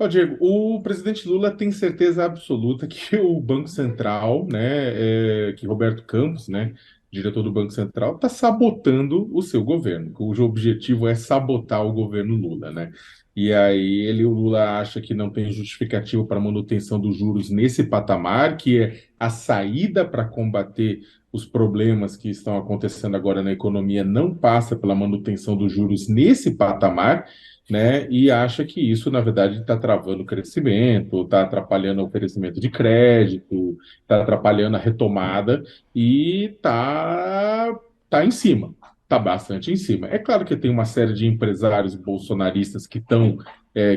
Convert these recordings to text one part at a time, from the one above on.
Ó, Diego, o presidente Lula tem certeza absoluta que o Banco Central, né, que Roberto Campos, né, diretor do Banco Central, está sabotando o seu governo, cujo objetivo é sabotar o governo Lula, né? E aí o Lula acha que não tem justificativo para a manutenção dos juros nesse patamar, que é a saída para combater os problemas que estão acontecendo agora na economia não passa pela manutenção dos juros nesse patamar, né? E acha que isso, na verdade, está travando o crescimento, está atrapalhando o oferecimento de crédito, está atrapalhando a retomada e tá em cima, está bastante em cima. É claro que tem uma série de empresários bolsonaristas que estão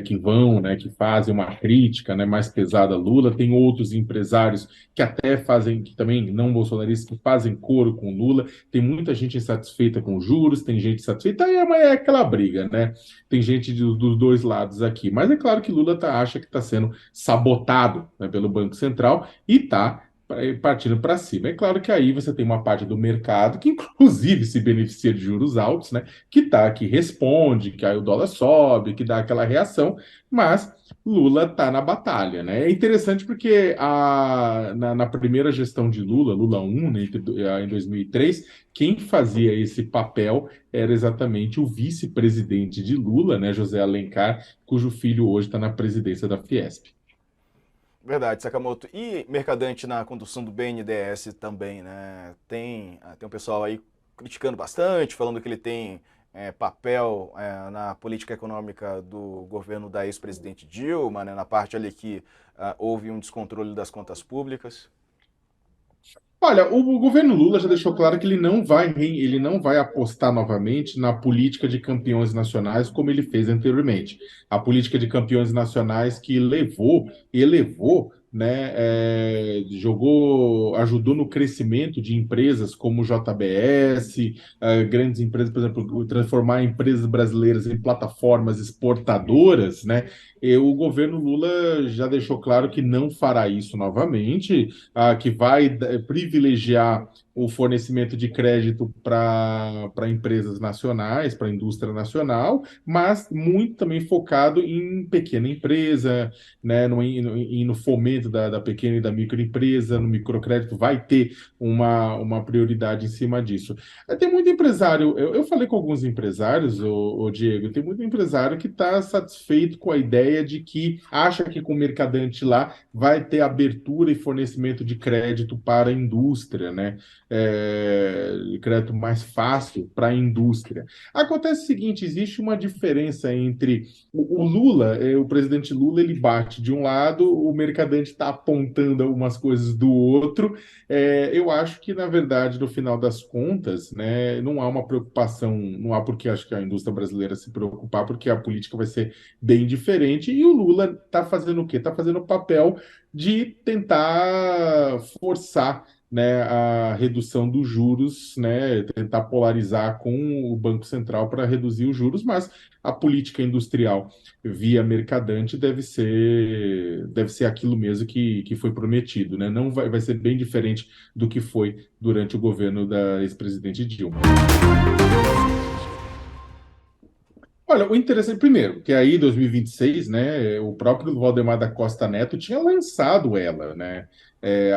que vão, né, que fazem uma crítica, né, mais pesada a Lula. Tem outros empresários que até fazem, que também não bolsonaristas, que fazem coro com Lula. Tem muita gente insatisfeita com os juros, tem gente insatisfeita, aí é aquela briga, né? Tem gente dos dois lados aqui. Mas é claro que Lula acha que está sendo sabotado, né, pelo Banco Central e está partindo para cima. É claro que aí você tem uma parte do mercado que, inclusive, se beneficia de juros altos, né? Que responde, que aí o dólar sobe, que dá aquela reação, mas Lula está na batalha, né? É interessante porque na primeira gestão de Lula, Lula 1, né, em 2003, quem fazia esse papel era exatamente o vice-presidente de Lula, né, José Alencar, cujo filho hoje está na presidência da Fiesp. Verdade, Sakamoto. E Mercadante na condução do BNDES também, né? Tem um pessoal aí criticando bastante, falando que ele tem papel na política econômica do governo da ex-presidente Dilma, né? Na parte ali que houve um descontrole das contas públicas. Olha, o governo Lula já deixou claro que ele não vai apostar novamente na política de campeões nacionais como ele fez anteriormente. A política de campeões nacionais que elevou, né, ajudou no crescimento de empresas como JBS, grandes empresas, por exemplo, transformar empresas brasileiras em plataformas exportadoras, né? E o governo Lula já deixou claro que não fará isso novamente, que vai privilegiar o fornecimento de crédito para empresas nacionais, para a indústria nacional, mas muito também focado em pequena empresa, né, no fomento da pequena e da microempresa, no microcrédito, vai ter uma prioridade em cima disso. Tem muito empresário, eu falei com alguns empresários, o Diego, tem muito empresário que está satisfeito com a ideia de que acha que com o mercadante lá vai ter abertura e fornecimento de crédito para a indústria, né? Crédito mais fácil para a indústria. Acontece o seguinte: existe uma diferença entre o Lula, o presidente Lula, ele bate de um lado, o mercadante está apontando algumas coisas do outro. Eu acho que, na verdade, no final das contas, né, não há uma preocupação, não há por que acho que a indústria brasileira se preocupar, porque a política vai ser bem diferente, e o Lula está fazendo o quê? Está fazendo o papel de tentar forçar, né, a redução dos juros, né, tentar polarizar com o Banco Central para reduzir os juros, mas a política industrial via mercadante deve ser aquilo mesmo que foi prometido, né? Não vai ser bem diferente do que foi durante o governo da ex-presidente Dilma. Olha, o interessante, primeiro, que aí em 2026, né, o próprio Valdemar da Costa Neto tinha lançado ela, né,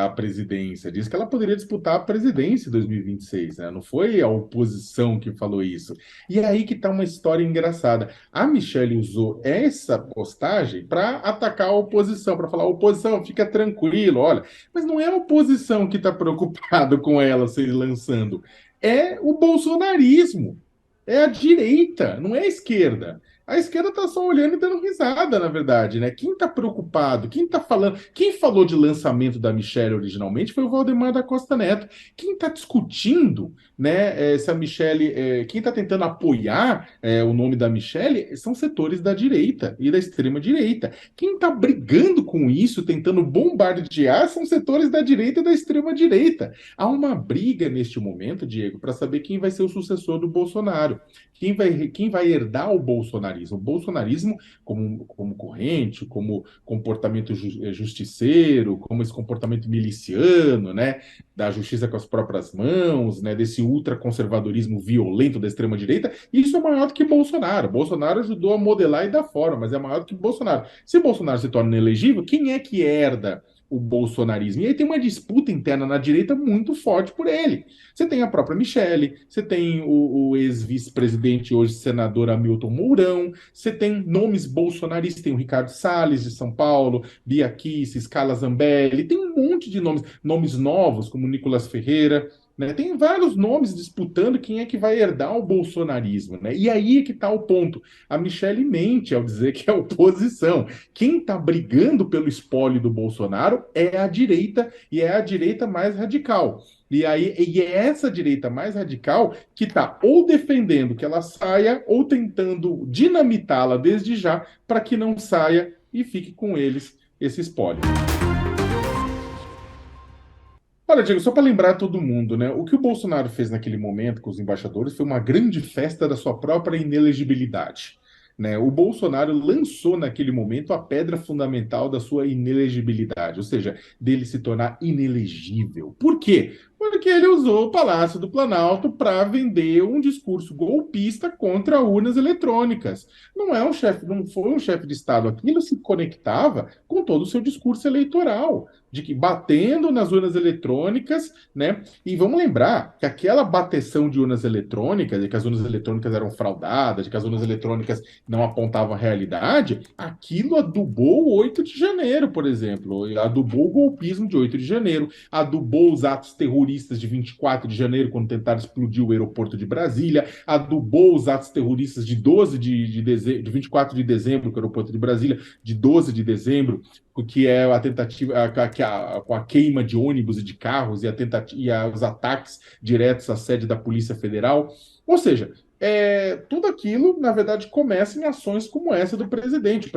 à presidência, disse que ela poderia disputar a presidência em 2026, né, não foi a oposição que falou isso. E é aí que está uma história engraçada. A Michelle usou essa postagem para atacar a oposição, para falar: oposição, fica tranquilo, olha, mas não é a oposição que está preocupado com ela se lançando, é o bolsonarismo. É a direita, não é a esquerda. A esquerda está só olhando e dando risada, na verdade, né? Quem está preocupado? Quem está falando? Quem falou de lançamento da Michelle originalmente foi o Valdemar da Costa Neto. Quem está discutindo, né, se a Michelle, quem está tentando apoiar o nome da Michelle são setores da direita e da extrema direita. Quem está brigando com isso, tentando bombardear, são setores da direita e da extrema direita. Há uma briga neste momento, Diego, para saber quem vai ser o sucessor do Bolsonaro. Quem vai herdar o bolsonarismo bolsonarismo. O bolsonarismo como corrente, como comportamento justiceiro, como esse comportamento miliciano, né, da justiça com as próprias mãos, né, desse ultraconservadorismo violento da extrema-direita, isso é maior do que Bolsonaro. Bolsonaro ajudou a modelar e dar forma, mas é maior do que Bolsonaro. Se Bolsonaro se torna inelegível, quem é que herda o bolsonarismo? E aí tem uma disputa interna na direita muito forte por ele. Você tem a própria Michelle, você tem o ex-vice-presidente, hoje senador Hamilton Mourão, você tem nomes bolsonaristas, tem o Ricardo Salles, de São Paulo, Bia Kicis, Carla Zambelli, tem um monte de nomes novos, como Nicolas Ferreira, né? Tem vários nomes disputando quem é que vai herdar o bolsonarismo, né? E aí é que está o ponto. A Michelle mente ao dizer que é oposição. Quem está brigando pelo espólio do Bolsonaro é a direita, e é a direita mais radical. E é essa direita mais radical que está ou defendendo que ela saia, ou tentando dinamitá-la desde já para que não saia e fique com eles esse espólio. Olha, Diego, só para lembrar todo mundo, né? O que o Bolsonaro fez naquele momento com os embaixadores foi uma grande festa da sua própria inelegibilidade, né? O Bolsonaro lançou naquele momento a pedra fundamental da sua inelegibilidade, ou seja, dele se tornar inelegível. Por quê? Porque ele usou o Palácio do Planalto para vender um discurso golpista contra urnas eletrônicas. Não foi um chefe de Estado. Aquilo se conectava com todo o seu discurso eleitoral, de que batendo nas urnas eletrônicas, né? E vamos lembrar que aquela bateção de urnas eletrônicas, de que as urnas eletrônicas eram fraudadas, de que as urnas eletrônicas não apontavam a realidade, aquilo adubou o 8 de janeiro, por exemplo, adubou o golpismo de 8 de janeiro, adubou os atos terroristas de 24 de janeiro, quando tentaram explodir o aeroporto de Brasília, adubou os atos terroristas de 24 de dezembro, que é o aeroporto de Brasília, de 12 de dezembro, que é a tentativa, com a queima de ônibus e de carros e, os ataques diretos à sede da Polícia Federal. Ou seja, tudo aquilo, na verdade, começa em ações como essa do presidente.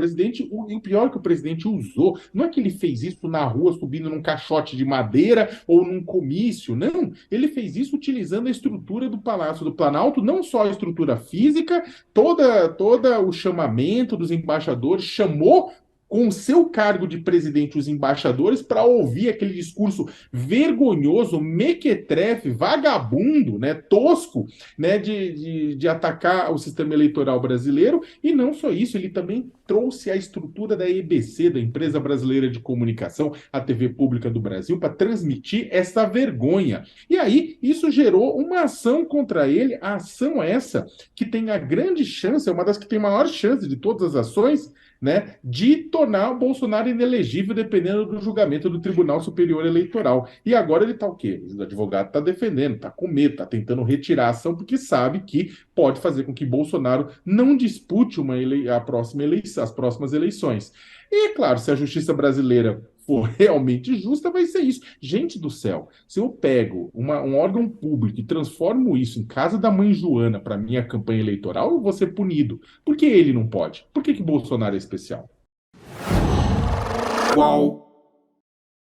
O pior que o presidente usou, não é que ele fez isso na rua, subindo num caixote de madeira ou num comício, não. Ele fez isso utilizando a estrutura do Palácio do Planalto, não só a estrutura física, toda o chamamento dos embaixadores, chamou com o seu cargo de presidente os embaixadores para ouvir aquele discurso vergonhoso, mequetrefe, vagabundo, né, tosco, né, de atacar o sistema eleitoral brasileiro. E não só isso, ele também trouxe a estrutura da EBC, da Empresa Brasileira de Comunicação, a TV Pública do Brasil, para transmitir essa vergonha. E aí, isso gerou uma ação contra ele, a ação essa que tem a grande chance, é uma das que tem maior chance de todas as ações, né, de tornar o Bolsonaro inelegível dependendo do julgamento do Tribunal Superior Eleitoral. E agora ele está o quê? O advogado está defendendo, está com medo, está tentando retirar a ação, porque sabe que pode fazer com que Bolsonaro não dispute as próximas eleições. E, é claro, se a justiça brasileira for realmente justa, vai ser isso. Gente do céu, se eu pego um órgão público e transformo isso em casa da mãe Joana para minha campanha eleitoral, eu vou ser punido. Por que ele não pode? Por que Bolsonaro é especial? Qual